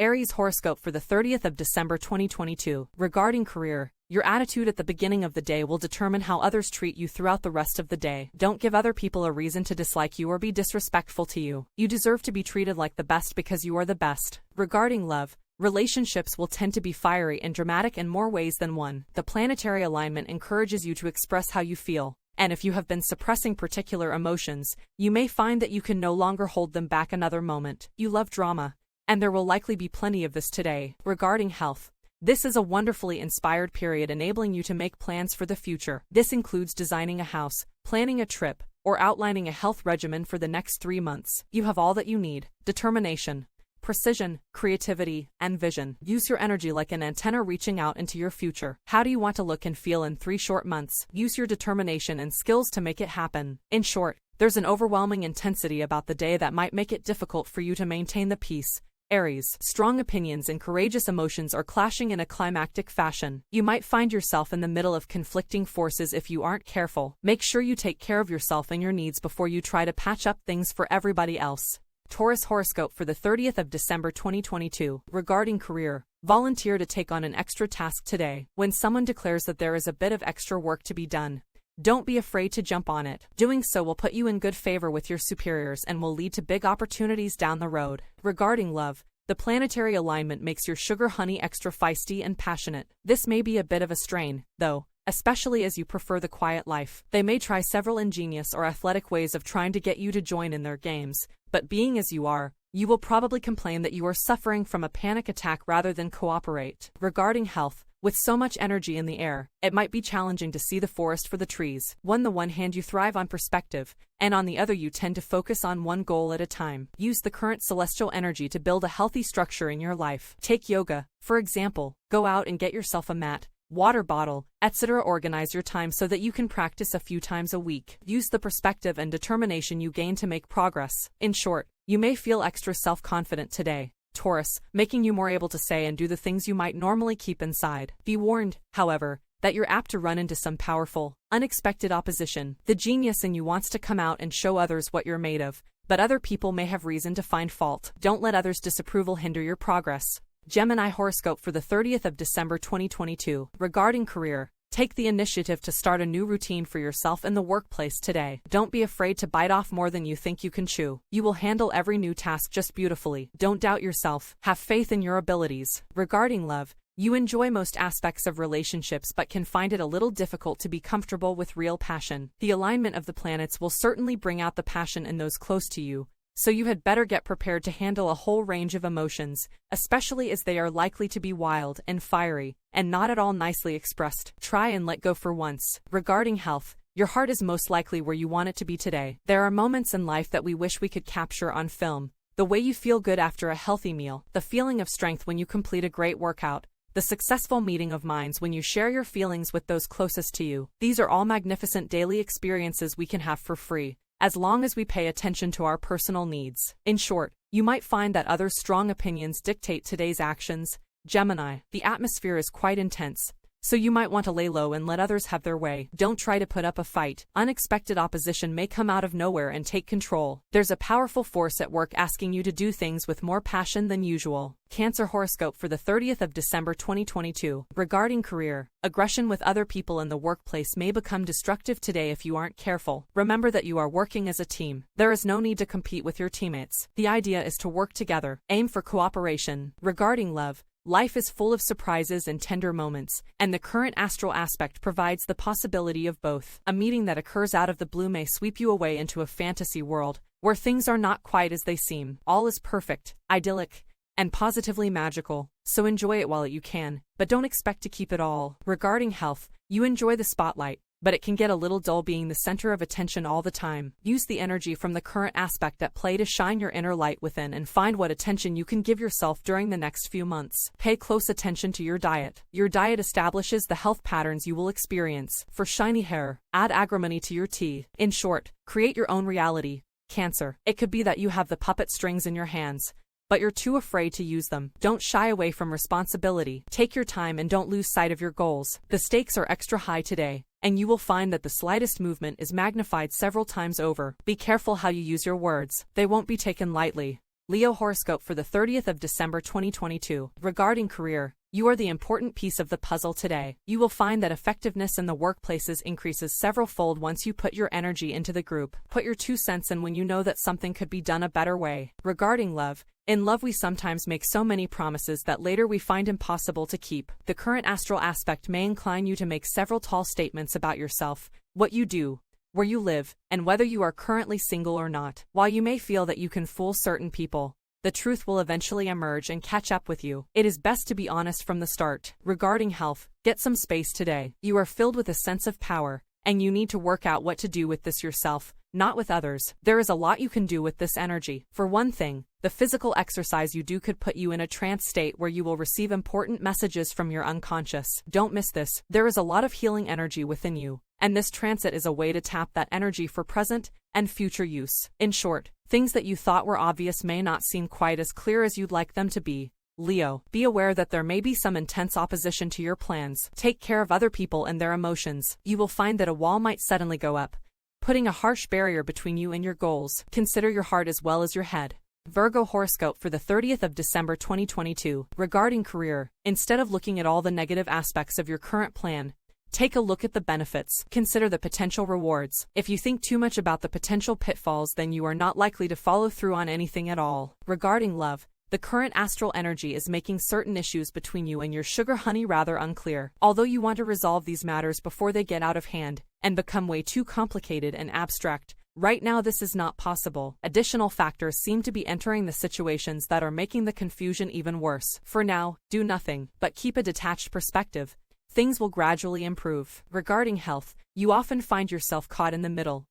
Aries horoscope for the 30th of December 2022. Regarding career, your attitude at the beginning of the day will determine how others treat you throughout the rest of the day. Don't give other people a reason to dislike you or be disrespectful to you. You deserve to be treated like the best because you are the best. Regarding love, relationships will tend to be fiery and dramatic in more ways than one. The planetary alignment encourages you to express how you feel, and if you have been suppressing particular emotions, you may find that you can no longer hold them back another moment. You love drama, and there will likely be plenty of this today. Regarding health, this is a wonderfully inspired period enabling you to make plans for the future. This includes designing a house, planning a trip, or outlining a health regimen for the next 3 months. You have all that you need: determination, precision, creativity, and vision. Use your energy like an antenna reaching out into your future. How do you want to look and feel in 3 short months? Use your determination and skills to make it happen. In short, there's an overwhelming intensity about the day that might make it difficult for you to maintain the peace. Aries, strong opinions and courageous emotions are clashing in a climactic fashion. You might find yourself in the middle of conflicting forces if you aren't careful. Make sure you take care of yourself and your needs before you try to patch up things for everybody else. Taurus horoscope for the 30th of December 2022. Regarding career, volunteer to take on an extra task today. When someone declares that there is a bit of extra work to be done, don't be afraid to jump on it. Doing so will put you in good favor with your superiors and will lead to big opportunities down the road. Regarding love, the planetary alignment makes your sugar honey extra feisty and passionate. This may be a bit of a strain, though, especially as you prefer the quiet life. They may try several ingenious or athletic ways of trying to get you to join in their games, but being as you are, you will probably complain that you are suffering from a panic attack rather than cooperate. Regarding health, with so much energy in the air, it might be challenging to see the forest for the trees. On the one hand, you thrive on perspective, and on the other you tend to focus on one goal at a time. Use the current celestial energy to build a healthy structure in your life. Take yoga, for example. Go out and get yourself a mat, water bottle, etc. Organize your time so that you can practice a few times a week. Use the perspective and determination you gain to make progress. In short, you may feel extra self-confident today, Taurus, making you more able to say and do the things you might normally keep inside. Be warned, however, that you're apt to run into some powerful, unexpected opposition. The genius in you wants to come out and show others what you're made of, but other people may have reason to find fault. Don't let others' disapproval hinder your progress. Gemini horoscope for the 30th of December 2022. Regarding career, take the initiative to start a new routine for yourself in the workplace today. Don't be afraid to bite off more than you think you can chew. You will handle every new task just beautifully. Don't doubt yourself. Have faith in your abilities. Regarding love, you enjoy most aspects of relationships but can find it a little difficult to be comfortable with real passion. The alignment of the planets will certainly bring out the passion in those close to you, so you had better get prepared to handle a whole range of emotions, especially as they are likely to be wild and fiery, and not at all nicely expressed. Try and let go for once. Regarding health, your heart is most likely where you want it to be today. There are moments in life that we wish we could capture on film. The way you feel good after a healthy meal, the feeling of strength when you complete a great workout, the successful meeting of minds when you share your feelings with those closest to you. These are all magnificent daily experiences we can have for free, as long as we pay attention to our personal needs. In short, you might find that others' strong opinions dictate today's actions. Gemini, the atmosphere is quite intense, so you might want to lay low and let others have their way. Don't try to put up a fight. Unexpected opposition may come out of nowhere and take control. There's a powerful force at work asking you to do things with more passion than usual. Cancer horoscope for the 30th of December 2022. Regarding career, aggression with other people in the workplace may become destructive today if you aren't careful. Remember that you are working as a team. There is no need to compete with your teammates. The idea is to work together. Aim for cooperation. Regarding love, life is full of surprises and tender moments, and the current astral aspect provides the possibility of both. A meeting that occurs out of the blue may sweep you away into a fantasy world, where things are not quite as they seem. All is perfect, idyllic, and positively magical, so enjoy it while you can, but don't expect to keep it all. Regarding health, you enjoy the spotlight, but it can get a little dull being the center of attention all the time. Use the energy from the current aspect at play to shine your inner light within and find what attention you can give yourself during the next few months. Pay close attention to your diet. Your diet establishes the health patterns you will experience. For shiny hair, add agrimony to your tea. In short, create your own reality. Cancer, it could be that you have the puppet strings in your hands, but you're too afraid to use them. Don't shy away from responsibility. Take your time and don't lose sight of your goals. The stakes are extra high today, and you will find that the slightest movement is magnified several times over. Be careful how you use your words. They won't be taken lightly. Leo horoscope for the 30th of December 2022. Regarding career, you are the important piece of the puzzle today. You will find that effectiveness in the workplaces increases several-fold once you put your energy into the group. Put your 2 cents in when you know that something could be done a better way. Regarding love, in love we sometimes make so many promises that later we find impossible to keep. The current astral aspect may incline you to make several tall statements about yourself, what you do, where you live, and whether you are currently single or not. While you may feel that you can fool certain people, the truth will eventually emerge and catch up with you. It is best to be honest from the start. Regarding health, get some space today. You are filled with a sense of power, and you need to work out what to do with this yourself, not with others. There is a lot you can do with this energy. For one thing, the physical exercise you do could put you in a trance state where you will receive important messages from your unconscious. Don't miss this. There is a lot of healing energy within you, and this transit is a way to tap that energy for present and future use. In short, things that you thought were obvious may not seem quite as clear as you'd like them to be. Leo, be aware that there may be some intense opposition to your plans. Take care of other people and their emotions. You will find that a wall might suddenly go up, putting a harsh barrier between you and your goals. Consider your heart as well as your head. Virgo horoscope for the 30th of December 2022. Regarding career, instead of looking at all the negative aspects of your current plan, take a look at the benefits. Consider the potential rewards. If you think too much about the potential pitfalls, then you are not likely to follow through on anything at all. Regarding love, the current astral energy is making certain issues between you and your sugar honey rather unclear. Although you want to resolve these matters before they get out of hand and become way too complicated and abstract, right now this is not possible. Additional factors seem to be entering the situations that are making the confusion even worse. For now, do nothing, but keep a detached perspective. Things will gradually improve. Regarding health, you often find yourself caught in the middle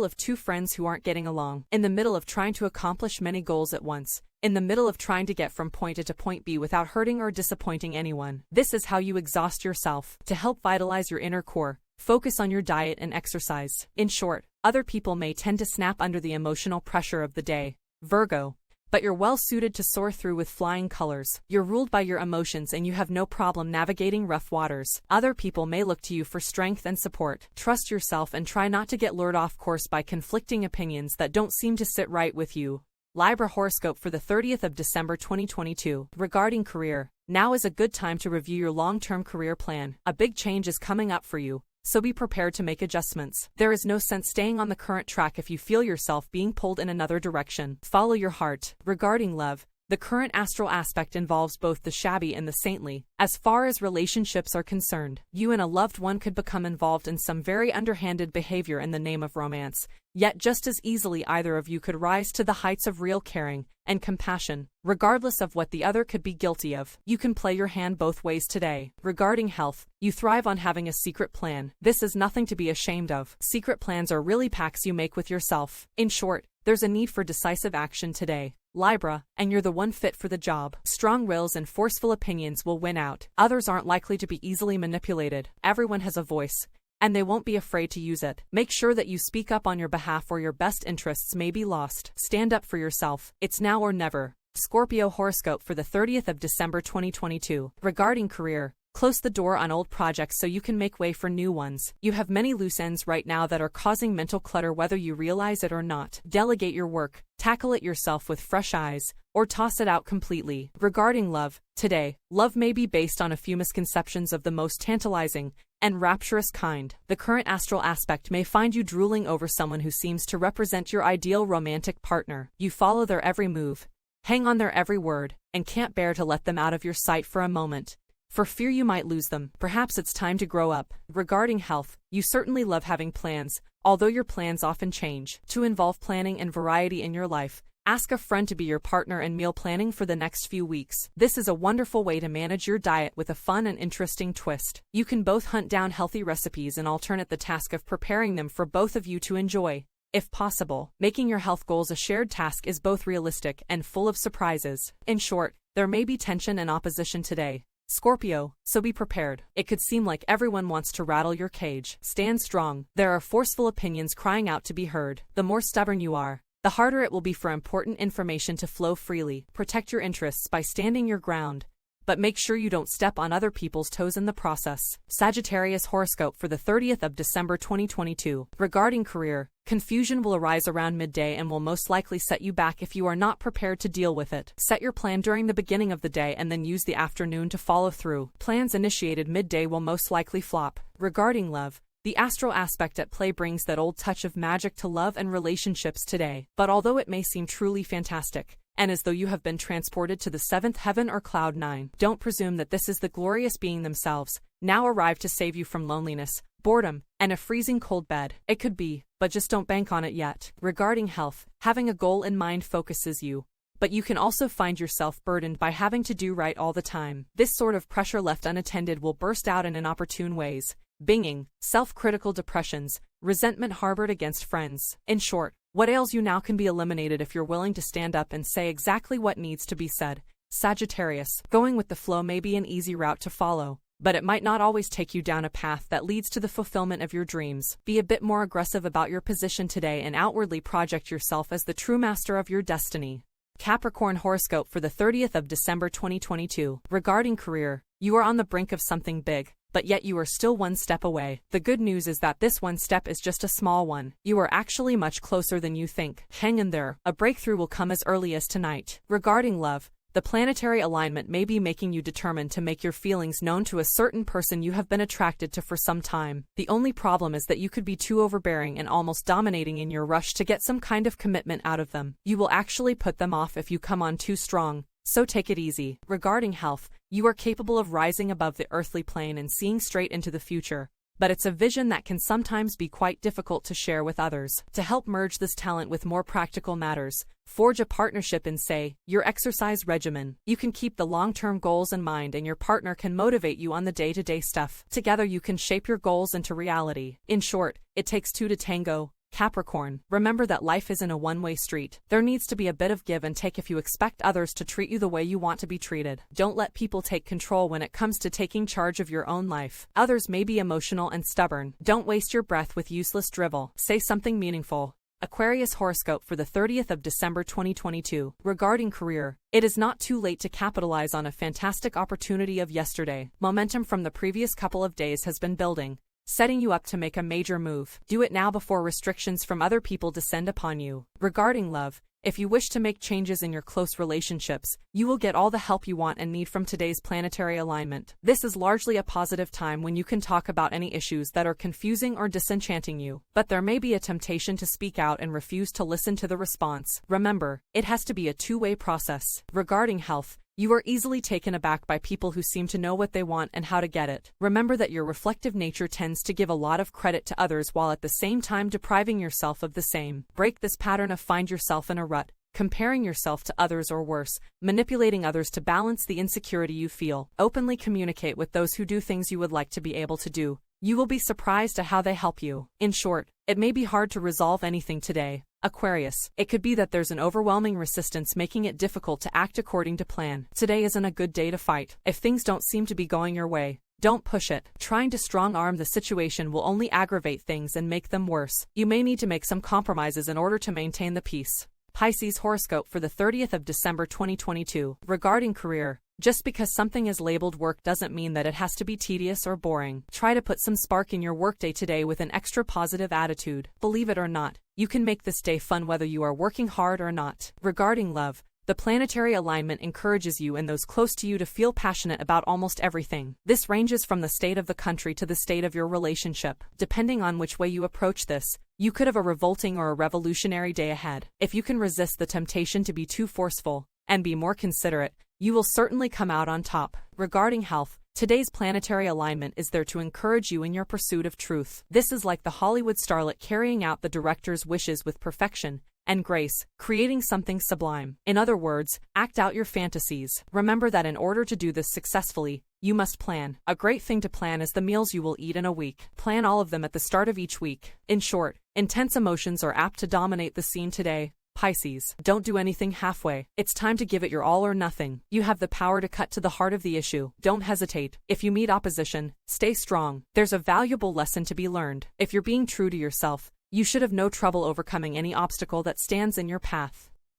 of 2 friends who aren't getting along, in the middle of trying to accomplish many goals at once, in the middle of trying to get from point A to point B without hurting or disappointing anyone. This is how you exhaust yourself. To help vitalize your inner core, focus on your diet and exercise. In short, other people may tend to snap under the emotional pressure of the day, Virgo, but you're well suited to soar through with flying colors. You're ruled by your emotions and you have no problem navigating rough waters. Other people may look to you for strength and support. Trust yourself and try not to get lured off course by conflicting opinions that don't seem to sit right with you. Libra horoscope for the 30th of December 2022. Regarding career, now is a good time to review your long-term career plan. A big change is coming up for you, so be prepared to make adjustments. There is no sense staying on the current track if you feel yourself being pulled in another direction. Follow your heart. Regarding love, the current astral aspect involves both the shabby and the saintly. As far as relationships are concerned, you and a loved one could become involved in some very underhanded behavior in the name of romance, yet just as easily either of you could rise to the heights of real caring and compassion, regardless of what the other could be guilty of. You can play your hand both ways today. Regarding health, you thrive on having a secret plan. This is nothing to be ashamed of. Secret plans are really pacts you make with yourself. In short, there's a need for decisive action today, Libra, and you're the one fit for the job. Strong wills and forceful opinions will win out. Others aren't likely to be easily manipulated. Everyone has a voice, and they won't be afraid to use it. Make sure that you speak up on your behalf or your best interests may be lost. Stand up for yourself. It's now or never. Scorpio horoscope for the 30th of December 2022. Regarding career, close the door on old projects so you can make way for new ones. You have many loose ends right now that are causing mental clutter whether you realize it or not. Delegate your work, tackle it yourself with fresh eyes, or toss it out completely. Regarding love, today, love may be based on a few misconceptions of the most tantalizing and rapturous kind. The current astral aspect may find you drooling over someone who seems to represent your ideal romantic partner. You follow their every move, hang on their every word, and can't bear to let them out of your sight for a moment, for fear you might lose them. Perhaps it's time to grow up. Regarding health, you certainly love having plans, although your plans often change. To involve planning and variety in your life, ask a friend to be your partner in meal planning for the next few weeks. This is a wonderful way to manage your diet with a fun and interesting twist. You can both hunt down healthy recipes and alternate the task of preparing them for both of you to enjoy. If possible, making your health goals a shared task is both realistic and full of surprises. In short, there may be tension and opposition today, Scorpio, so be prepared. It could seem like everyone wants to rattle your cage. Stand strong. There are forceful opinions crying out to be heard. The more stubborn you are, the harder it will be for important information to flow freely. Protect your interests by standing your ground, but make sure you don't step on other people's toes in the process. Sagittarius horoscope for the 30th of December 2022. Regarding career, confusion will arise around midday and will most likely set you back if you are not prepared to deal with it. Set your plan during the beginning of the day and then use the afternoon to follow through. Plans initiated midday will most likely flop. Regarding love, the astral aspect at play brings that old touch of magic to love and relationships today. But although it may seem truly fantastic, and as though you have been transported to the seventh heaven or cloud 9, don't presume that this is the glorious being themselves, now arrived to save you from loneliness, boredom, and a freezing cold bed. It could be, but just don't bank on it yet. Regarding health, having a goal in mind focuses you, but you can also find yourself burdened by having to do right all the time. This sort of pressure left unattended will burst out in inopportune ways. Binging, self-critical depressions, resentment harbored against friends. In short, what ails you now can be eliminated if you're willing to stand up and say exactly what needs to be said. Sagittarius, going with the flow may be an easy route to follow, but it might not always take you down a path that leads to the fulfillment of your dreams. Be a bit more aggressive about your position today and outwardly project yourself as the true master of your destiny. Capricorn horoscope for the 30th of December 2022. Regarding career, you are on the brink of something big, but yet you are still one step away. The good news is that this one step is just a small one. You are actually much closer than you think. Hang in there, a breakthrough will come as early as tonight. Regarding love, the planetary alignment may be making you determined to make your feelings known to a certain person you have been attracted to for some time. The only problem is that you could be too overbearing and almost dominating in your rush to get some kind of commitment out of them. You will actually put them off if you come on too strong, so take it easy. Regarding health, you are capable of rising above the earthly plane and seeing straight into the future, but it's a vision that can sometimes be quite difficult to share with others. To help merge this talent with more practical matters, forge a partnership in, say, your exercise regimen. You can keep the long-term goals in mind and your partner can motivate you on the day-to-day stuff. Together you can shape your goals into reality. In short, it takes two to tango. Capricorn, remember that life isn't a one-way street. There needs to be a bit of give and take if you expect others to treat you the way you want to be treated. Don't let people take control when it comes to taking charge of your own life. Others may be emotional and stubborn. Don't waste your breath with useless drivel. Say something meaningful. Aquarius horoscope for the 30th of December 2022. Regarding career, it is not too late to capitalize on a fantastic opportunity of yesterday. Momentum from the previous couple of days has been building, setting you up to make a major move. Do it now before restrictions from other people descend upon you. Regarding love, if you wish to make changes in your close relationships, you will get all the help you want and need from today's planetary alignment. This is largely a positive time when you can talk about any issues that are confusing or disenchanting you, but there may be a temptation to speak out and refuse to listen to the response. Remember, it has to be a two-way process. Regarding health, you are easily taken aback by people who seem to know what they want and how to get it. Remember that your reflective nature tends to give a lot of credit to others while at the same time depriving yourself of the same. Break this pattern of find yourself in a rut, comparing yourself to others or worse, manipulating others to balance the insecurity you feel. Openly communicate with those who do things you would like to be able to do. You will be surprised at how they help you. In short, it may be hard to resolve anything today. Aquarius, it could be that there's an overwhelming resistance making it difficult to act according to plan. Today isn't a good day to fight. If things don't seem to be going your way, don't push it. Trying to strong-arm the situation will only aggravate things and make them worse. You may need to make some compromises in order to maintain the peace. Pisces horoscope for the 30th of December 2022. Regarding career, just because something is labeled work doesn't mean that it has to be tedious or boring. Try to put some spark in your workday today with an extra positive attitude. Believe it or not, you can make this day fun whether you are working hard or not. Regarding love, the planetary alignment encourages you and those close to you to feel passionate about almost everything. This ranges from the state of the country to the state of your relationship. Depending on which way you approach this, you could have a revolting or a revolutionary day ahead. If you can resist the temptation to be too forceful and be more considerate, you will certainly come out on top. Regarding health, today's planetary alignment is there to encourage you in your pursuit of truth. This is like the Hollywood starlet carrying out the director's wishes with perfection and grace, creating something sublime. In other words, act out your fantasies. Remember that in order to do this successfully, you must plan. A great thing to plan is the meals you will eat in a week. Plan all of them at the start of each week. In short, intense emotions are apt to dominate the scene today. Pisces, don't do anything halfway. It's time to give it your all or nothing. You have the power to cut to the heart of the issue. Don't hesitate. If you meet opposition, stay strong. There's a valuable lesson to be learned. If you're being true to yourself, you should have no trouble overcoming any obstacle that stands in your path.